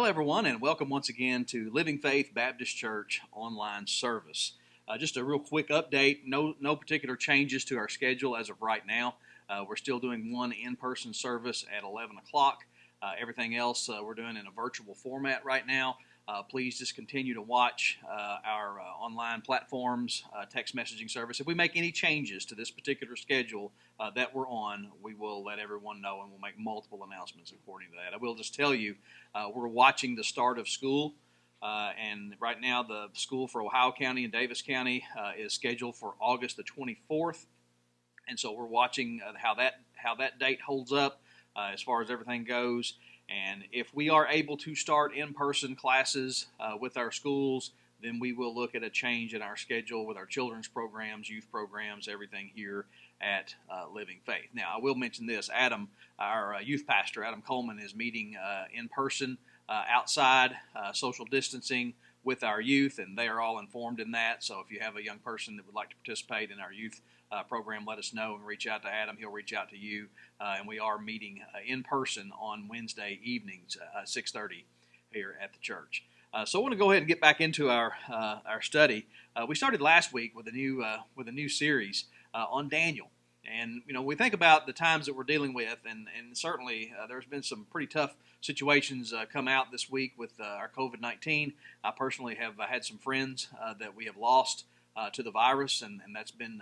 everyone, and welcome once again to Living Faith Baptist Church online service. Just a real quick update. No particular changes to our schedule as of right now. We're still doing one in-person service at 11 o'clock. Everything else we're doing in a virtual format right now. Please just continue to watch our online platforms, text messaging service. If we make any changes to this particular schedule that we're on, we will let everyone know, and we'll make multiple announcements according to that. I will just tell you, we're watching the start of school, and right now the school for Ohio County and Davis County is scheduled for August the 24th, and so we're watching how that date holds up as far as everything goes. And if we are able to start in-person classes with our schools, then we will look at a change in our schedule with our children's programs, youth programs, everything here at Living Faith. Now, I will mention this. Adam, our youth pastor, Adam Coleman, is meeting in person outside, social distancing with our youth, and they are all informed in that. So if you have a young person that would like to participate in our youth program, let us know and reach out to Adam. He'll reach out to you, and we are meeting in person on Wednesday evenings, 6:30 here at the church. So I want to go ahead and get back into our study. We started last week with a new series on Daniel, and we think about the times that we're dealing with, and certainly there's been some pretty tough situations come out this week with our COVID-19. I personally have had some friends that we have lost to the virus, and that's been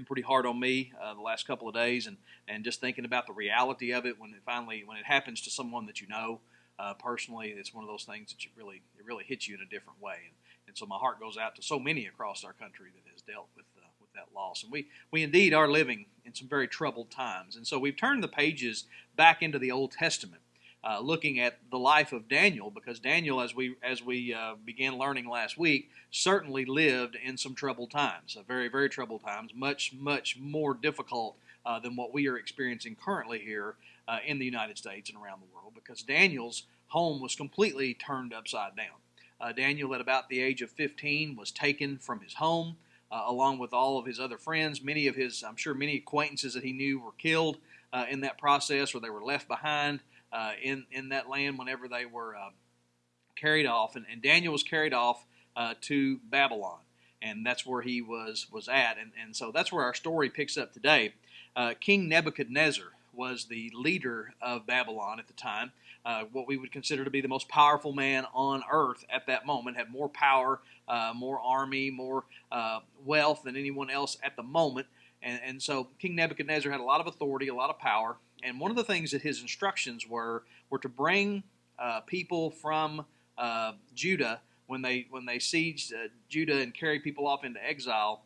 pretty hard on me the last couple of days, and just thinking about the reality of it when it happens to someone that you know personally. It's one of those things that it really hits you in a different way, and so my heart goes out to so many across our country that has dealt with that loss. And we indeed are living in some very troubled times, and so we've turned the pages back into the Old Testament, looking at the life of Daniel, because Daniel, as we began learning last week, certainly lived in some troubled times, very, very troubled times, much more difficult than what we are experiencing currently here in the United States and around the world, because Daniel's home was completely turned upside down. Daniel, at about the age of 15, was taken from his home, along with all of his other friends. Many acquaintances that he knew were killed in that process, or they were left behind in that land whenever they were carried off. And Daniel was carried off to Babylon, and that's where he was at. And so that's where our story picks up today. King Nebuchadnezzar was the leader of Babylon at the time, what we would consider to be the most powerful man on earth at that moment, had more power, more army, more wealth than anyone else at the moment. And so King Nebuchadnezzar had a lot of authority, a lot of power, and one of the things that his instructions were to bring people from Judah, when they sieged Judah and carried people off into exile.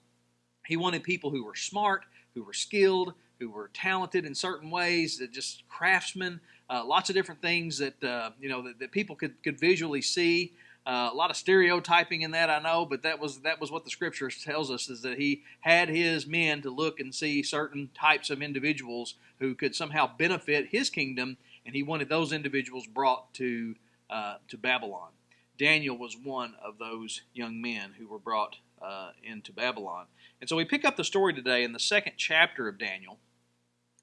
He wanted people who were smart, who were skilled, who were talented in certain ways, just craftsmen, lots of different things that that people could visually see. A lot of stereotyping in that, I know, but that was what the Scripture tells us, is that he had his men to look and see certain types of individuals who could somehow benefit his kingdom, and he wanted those individuals brought to Babylon. Daniel was one of those young men who were brought into Babylon. And so we pick up the story today in the second chapter of Daniel.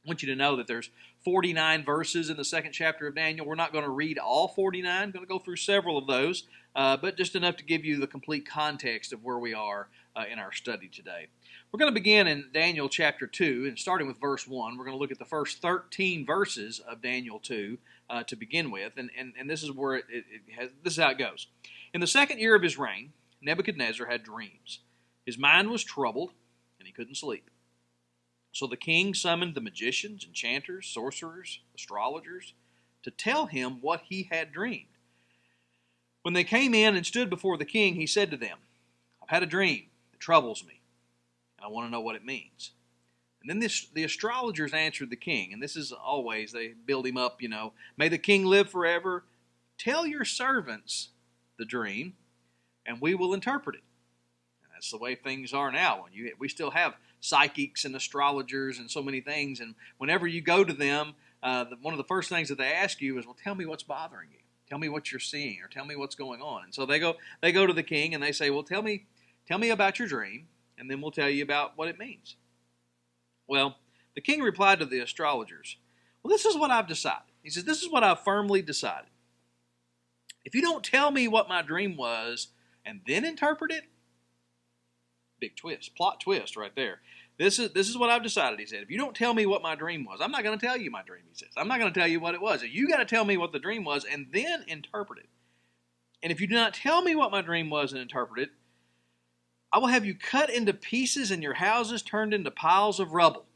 I want you to know that there's 49 verses in the second chapter of Daniel. We're not going to read all 49. I'm going to go through several of those, but just enough to give you the complete context of where we are in our study today. We're going to begin in Daniel chapter 2, and starting with verse 1, we're going to look at the first 13 verses of Daniel 2 to begin with, and this is where this is how it goes. In the second year of his reign, Nebuchadnezzar had dreams. His mind was troubled, and he couldn't sleep. So the king summoned the magicians, enchanters, sorcerers, astrologers, to tell him what he had dreamed. When they came in and stood before the king, he said to them, "I've had a dream that troubles me, and I want to know what it means." And then the astrologers answered the king, and this is always, they build him up, "May the king live forever. Tell your servants the dream, and we will interpret it." And that's the way things are now. We still have psychics and astrologers and so many things, and whenever you go to them, one of the first things that they ask you is, "Well, tell me what's bothering you. Tell me what you're seeing, or tell me what's going on." And so they go to the king and they say, "Well, tell me about your dream, and then we'll tell you about what it means." Well, the king replied to the astrologers, "Well, this is what I've decided." He says, "This is what I've firmly decided. If you don't tell me what my dream was and then interpret it, big twist, plot twist right there. This is what I've decided, he said. If you don't tell me what my dream was, I'm not going to tell you my dream, he says. I'm not going to tell you what it was. You got to tell me what the dream was and then interpret it. And if you do not tell me what my dream was and interpret it, I will have you cut into pieces and your houses turned into piles of rubble.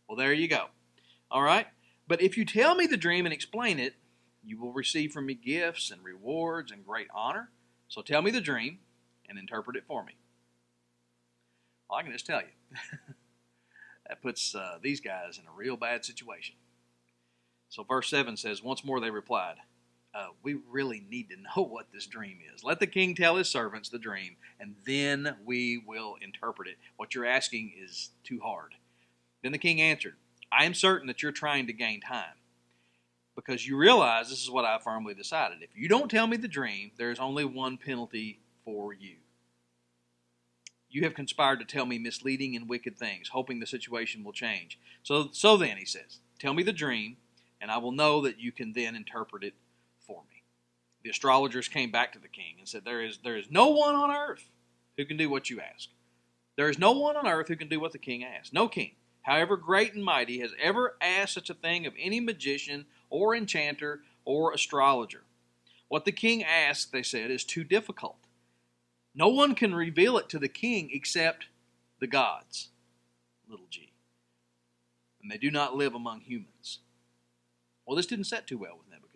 Well, there you go. All right? But if you tell me the dream and explain it, you will receive from me gifts and rewards and great honor. So tell me the dream and interpret it for me. Well, I can just tell you. That puts these guys in a real bad situation. So verse 7 says, once more they replied, we really need to know what this dream is. Let the king tell his servants the dream, and then we will interpret it. What you're asking is too hard. Then the king answered, I am certain that you're trying to gain time, because you realize this is what I firmly decided. If you don't tell me the dream, there is only one penalty for you. You have conspired to tell me misleading and wicked things, hoping the situation will change. So then, he says, tell me the dream, and I will know that you can then interpret it for me. The astrologers came back to the king and said, there is no one on earth who can do what you ask. There is no one on earth who can do what the king asks. No king, however great and mighty, has ever asked such a thing of any magician or enchanter or astrologer. What the king asked, they said, is too difficult. No one can reveal it to the king except the gods, little g. And they do not live among humans. Well, this didn't set too well with Nebuchadnezzar.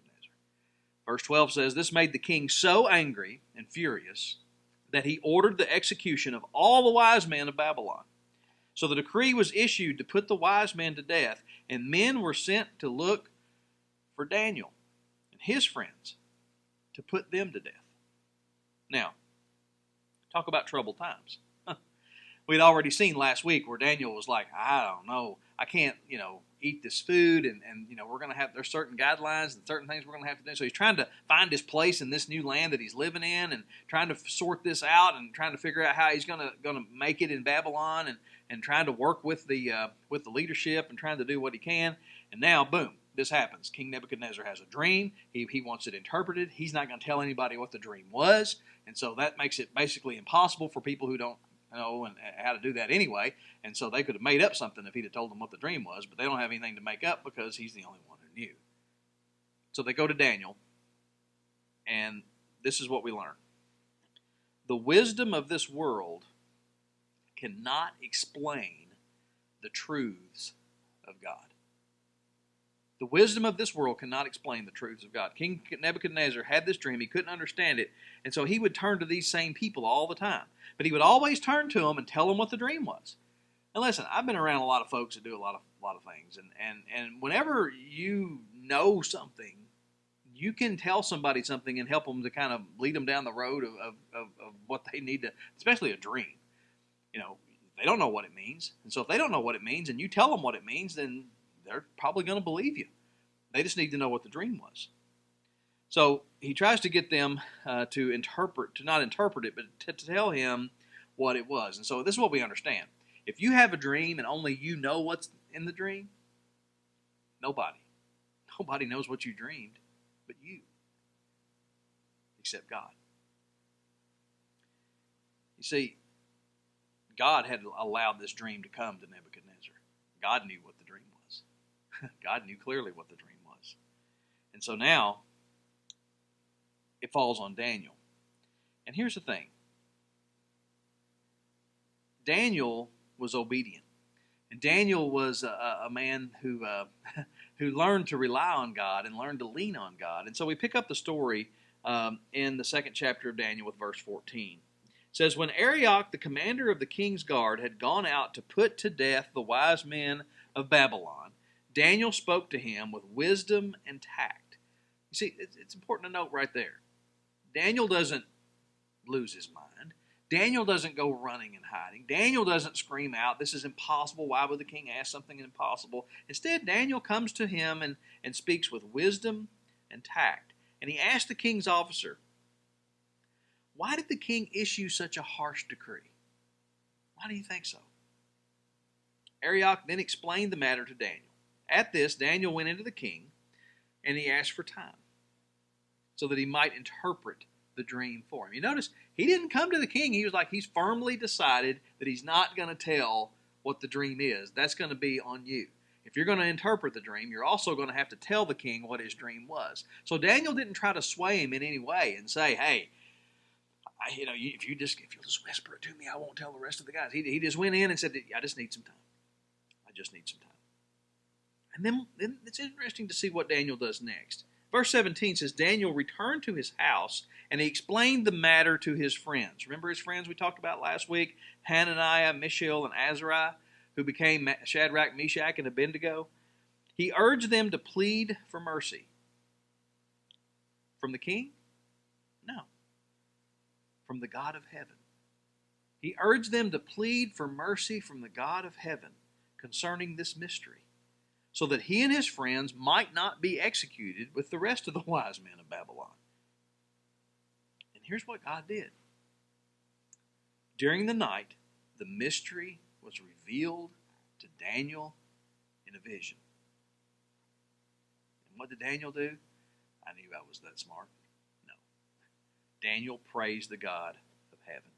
Verse 12 says, this made the king so angry and furious that he ordered the execution of all the wise men of Babylon. So the decree was issued to put the wise men to death, and men were sent to look for Daniel and his friends to put them to death. Now, talk about troubled times. We'd already seen last week where Daniel was like, I don't know, I can't, eat this food, and we're going to have, there's certain guidelines and certain things we're going to have to do. So he's trying to find his place in this new land that he's living in, and trying to sort this out, and trying to figure out how he's going to make it in Babylon, and trying to work with the leadership and trying to do what he can. And now, boom, this happens. King Nebuchadnezzar has a dream. He wants it interpreted. He's not going to tell anybody what the dream was, and so that makes it basically impossible for people who don't know and how to do that anyway. And so they could have made up something if he'd have told them what the dream was, but they don't have anything to make up because he's the only one who knew. So they go to Daniel, and this is what we learn. The wisdom of this world cannot explain the truths of God. The wisdom of this world cannot explain the truths of God. King Nebuchadnezzar had this dream. He couldn't understand it, and so he would turn to these same people all the time. But he would always turn to them and tell them what the dream was. And listen, I've been around a lot of folks that do a lot of things, and whenever you know something, you can tell somebody something and help them to kind of lead them down the road of what they need to, especially a dream. They don't know what it means, and so if they don't know what it means, and you tell them what it means, then they're probably going to believe you. They just need to know what the dream was. So he tries to get them to not interpret it, but to tell him what it was. And so this is what we understand. If you have a dream and only you know what's in the dream, nobody knows what you dreamed but you, except God. You see, God had allowed this dream to come to Nebuchadnezzar. God knew what the dream was. God knew clearly what the dream was. And so now, it falls on Daniel. And here's the thing. Daniel was obedient. And Daniel was a man who learned to rely on God and learned to lean on God. And so we pick up the story in the second chapter of Daniel with verse 14. It says, when Arioch, the commander of the king's guard, had gone out to put to death the wise men of Babylon, Daniel spoke to him with wisdom and tact. You see, it's important to note right there. Daniel doesn't lose his mind. Daniel doesn't go running and hiding. Daniel doesn't scream out, this is impossible. Why would the king ask something impossible? Instead, Daniel comes to him and speaks with wisdom and tact. And he asked the king's officer, why did the king issue such a harsh decree? Why do you think so? Arioch then explained the matter to Daniel. At this, Daniel went into the king, and he asked for time. so that he might interpret the dream for him. You notice he didn't come to the king. He was like, he's firmly decided that he's not going to tell what the dream is. That's going to be on you. If you're going to interpret the dream, you're also going to have to tell the king what his dream was. So Daniel didn't try to sway him in any way and say, hey, if you'll just whisper it to me, I won't tell the rest of the guys. He just went in and said, I just need some time. I just need some time. And then it's interesting to see what Daniel does next. Verse 17 says, Daniel returned to his house, and he explained the matter to his friends. Remember his friends we talked about last week? Hananiah, Mishael, and Azariah, who became Shadrach, Meshach, and Abednego. He urged them to plead for mercy. From the king? No. From the God of heaven. He urged them to plead for mercy from the God of heaven concerning this mystery, so that he and his friends might not be executed with the rest of the wise men of Babylon. And here's what God did. During the night, the mystery was revealed to Daniel in a vision. And what did Daniel do? I knew I was that smart. No. Daniel praised the God of heaven.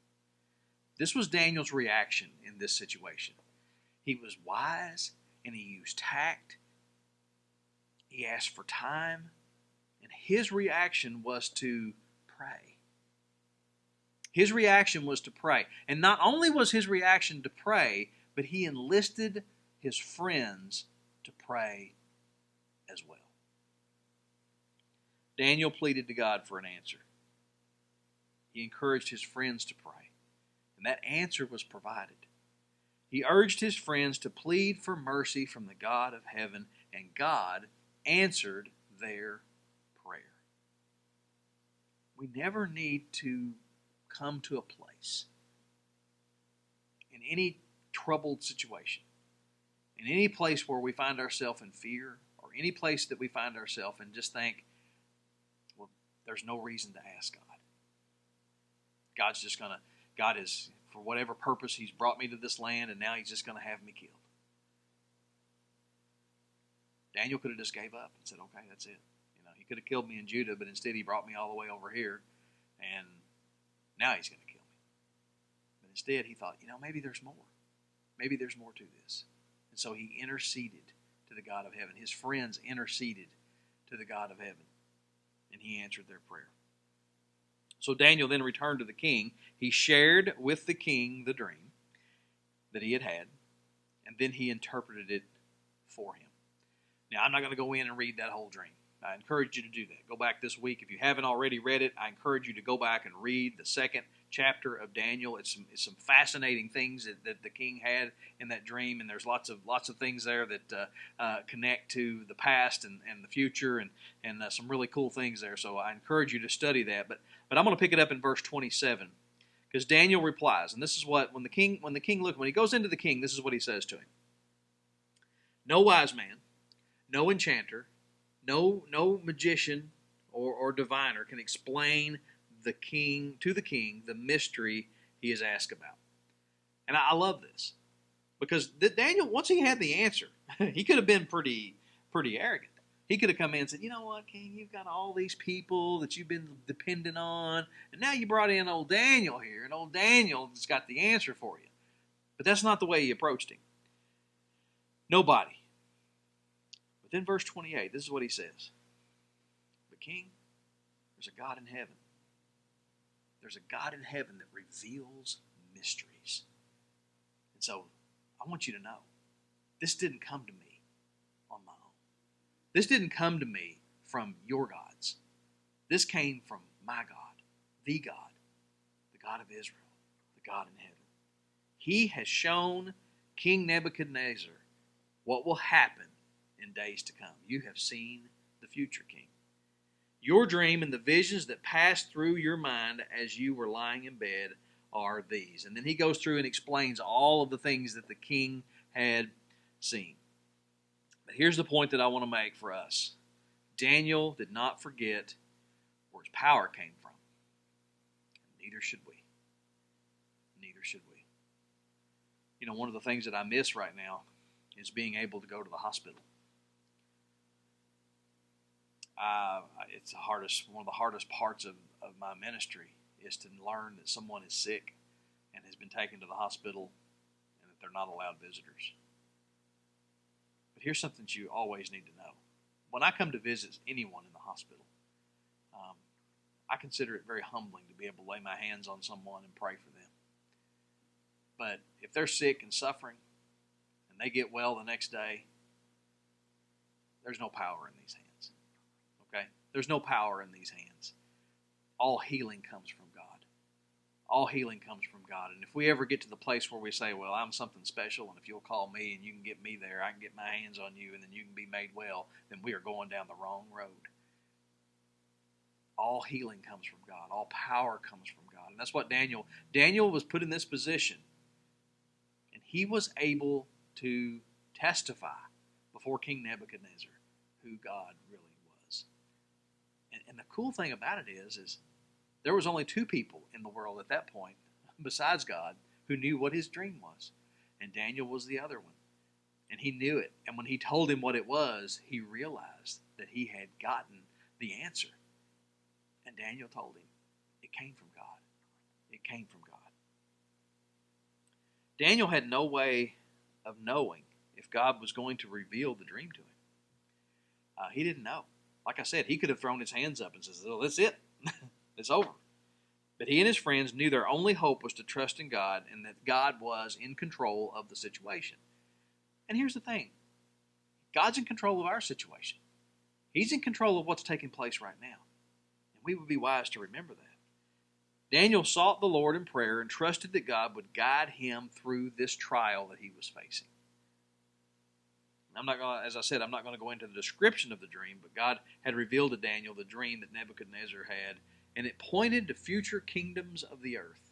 This was Daniel's reaction in this situation. He was wise and he used tact. He asked for time. And his reaction was to pray. His reaction was to pray. And not only was his reaction to pray, but he enlisted his friends to pray as well. Daniel pleaded to God for an answer. He encouraged his friends to pray. And that answer was provided. He urged his friends to plead for mercy from the God of heaven, and God answered their prayer. We never need to come to a place in any troubled situation, in any place where we find ourselves in fear, or any place that we find ourselves and just think, well, there's no reason to ask God. God is, for whatever purpose, He's brought me to this land, and now He's just going to have me killed. Daniel could have just gave up and said, okay, that's it. He could have killed me in Judah, but instead He brought me all the way over here, and now He's going to kill me. But instead he thought, maybe there's more. Maybe there's more to this. And so he interceded to the God of heaven. His friends interceded to the God of heaven, and He answered their prayer. So Daniel then returned to the king. He shared with the king the dream that he had, and then he interpreted it for him. Now, I'm not going to go in and read that whole dream. I encourage you to do that. Go back this week. If you haven't already read it, I encourage you to go back and read the second chapter of Daniel. It's some fascinating things that the king had in that dream, and there's lots of things there that connect to the past and the future, and some really cool things there. So I encourage you to study that. But I'm going to pick it up in verse 27, because Daniel replies, and this is what when he goes into the king, this is what he says to him: No wise man, no enchanter, no magician or diviner can explain to the king the mystery he is asked about. And I love this, because Daniel, once he had the answer, he could have been pretty arrogant. He could have come in and said, you know what, king, you've got all these people that you've been dependent on, and now you brought in old Daniel here, and old Daniel's got the answer for you. But that's not the way he approached him. Nobody. But then verse 28, this is what he says: But king, there's a God in heaven. There's a God in heaven that reveals mysteries. And so I want you to know, this didn't come to me on my own. This didn't come to me from your gods. This came from my God, the God of Israel, the God in heaven. He has shown King Nebuchadnezzar what will happen in days to come. You have seen the future, king. Your dream and the visions that passed through your mind as you were lying in bed are these. And then he goes through and explains all of the things that the king had seen. But here's the point that I want to make for us. Daniel did not forget where his power came from. Neither should we. Neither should we. One of the things that I miss right now is being able to go to the hospital. It's one of the hardest parts of my ministry is to learn that someone is sick and has been taken to the hospital and that they're not allowed visitors. But here's something that you always need to know. When I come to visit anyone in the hospital, I consider it very humbling to be able to lay my hands on someone and pray for them. But if they're sick and suffering and they get well the next day, there's no power in these hands. Okay? There's no power in these hands. All healing comes from God. All healing comes from God. And if we ever get to the place where we say, well, I'm something special, and if you'll call me and you can get me there, I can get my hands on you, and then you can be made well, then we are going down the wrong road. All healing comes from God. All power comes from God. And that's what Daniel was put in this position. And he was able to testify before King Nebuchadnezzar who God really was. And the cool thing about it is there was only two people in the world at that point, besides God, who knew what his dream was. And Daniel was the other one. And he knew it. And when he told him what it was, he realized that he had gotten the answer. And Daniel told him, it came from God. It came from God. Daniel had no way of knowing if God was going to reveal the dream to him. He didn't know. Like I said, he could have thrown his hands up and said, oh, that's it. It's over. But he and his friends knew their only hope was to trust in God and that God was in control of the situation. And here's the thing. God's in control of our situation. He's in control of what's taking place right now. And we would be wise to remember that. Daniel sought the Lord in prayer and trusted that God would guide him through this trial that he was facing. As I said, I'm not going to go into the description of the dream, but God had revealed to Daniel the dream that Nebuchadnezzar had, and it pointed to future kingdoms of the earth.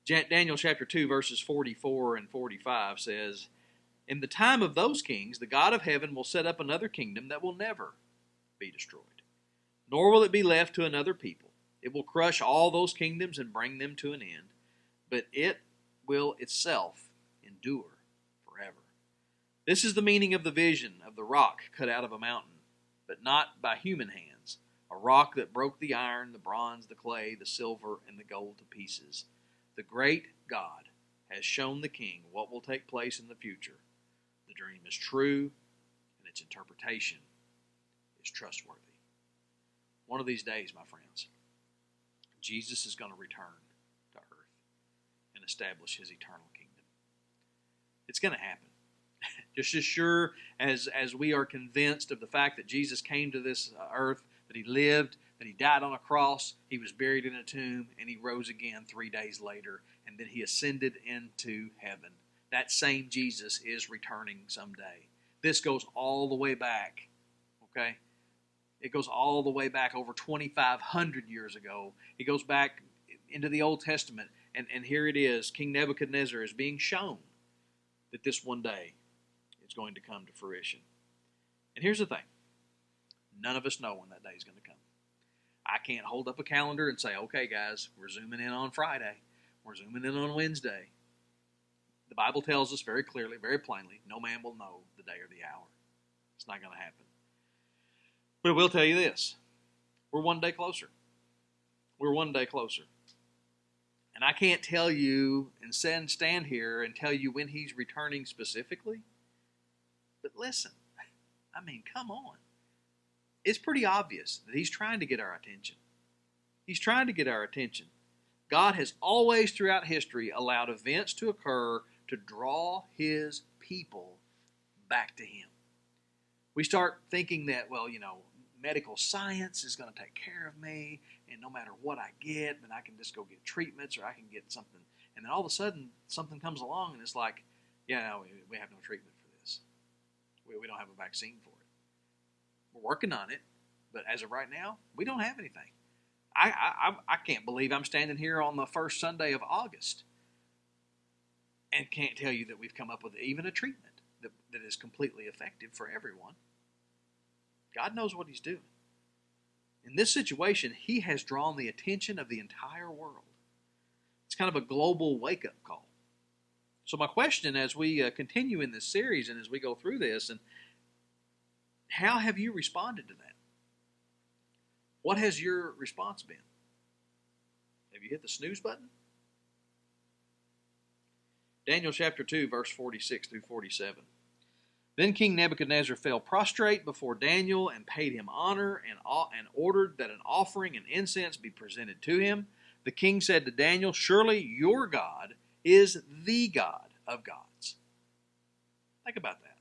Daniel chapter 2, verses 44 and 45 says, in the time of those kings, the God of heaven will set up another kingdom that will never be destroyed, nor will it be left to another people. It will crush all those kingdoms and bring them to an end, but it will itself endure forever. This is the meaning of the vision of the rock cut out of a mountain, but not by human hands, a rock that broke the iron, the bronze, the clay, the silver, and the gold to pieces. The great God has shown the king what will take place in the future. The dream is true, and its interpretation is trustworthy. One of these days, my friends, Jesus is going to return to earth and establish his eternal kingdom. It's going to happen. Just as sure as we are convinced of the fact that Jesus came to this earth, that he lived, that he died on a cross, he was buried in a tomb, and he rose again 3 days later, and then he ascended into heaven. That same Jesus is returning someday. This goes all the way back, okay? It goes all the way back over 2,500 years ago. It goes back into the Old Testament, and here it is. King Nebuchadnezzar is being shown that this one day is going to come to fruition. And here's the thing. None of us know when that day is going to come. I can't hold up a calendar and say, okay, guys, we're zooming in on Friday. We're zooming in on Wednesday. The Bible tells us very clearly, very plainly, no man will know the day or the hour. It's not going to happen. But I will tell you this. We're one day closer. We're one day closer. And I can't tell you and stand here and tell you when he's returning specifically. But listen, I mean, come on. It's pretty obvious that he's trying to get our attention. He's trying to get our attention. God has always throughout history allowed events to occur to draw his people back to him. We start thinking that, well, medical science is going to take care of me, and no matter what I get, then I can just go get treatments or I can get something. And then all of a sudden, something comes along and it's like, yeah, no, we have no treatment for this. We don't have a vaccine for it. We're working on it, but as of right now, we don't have anything. I can't believe I'm standing here on the first Sunday of August and can't tell you that we've come up with even a treatment that is completely effective for everyone. God knows what he's doing. In this situation, he has drawn the attention of the entire world. It's kind of a global wake-up call. So my question as we continue in this series and as we go through this, and how have you responded to that? What has your response been? Have you hit the snooze button? Daniel chapter 2, verse 46 through 47. Then King Nebuchadnezzar fell prostrate before Daniel and paid him honor and ordered that an offering and incense be presented to him. The king said to Daniel, "Surely your God is the God of gods." Think about that.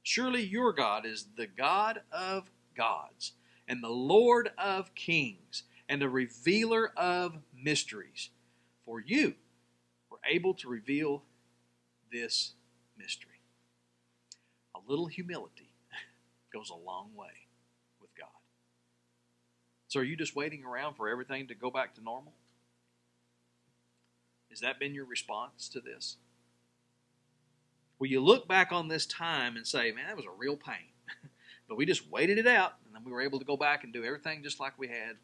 Surely your God is the God of gods and the Lord of kings and the revealer of mysteries. For you were able to reveal this mystery. A little humility goes a long way with God. So are you just waiting around for everything to go back to normal? Has that been your response to this? Will you look back on this time and say, man, that was a real pain. But we just waited it out, and then we were able to go back and do everything just like we had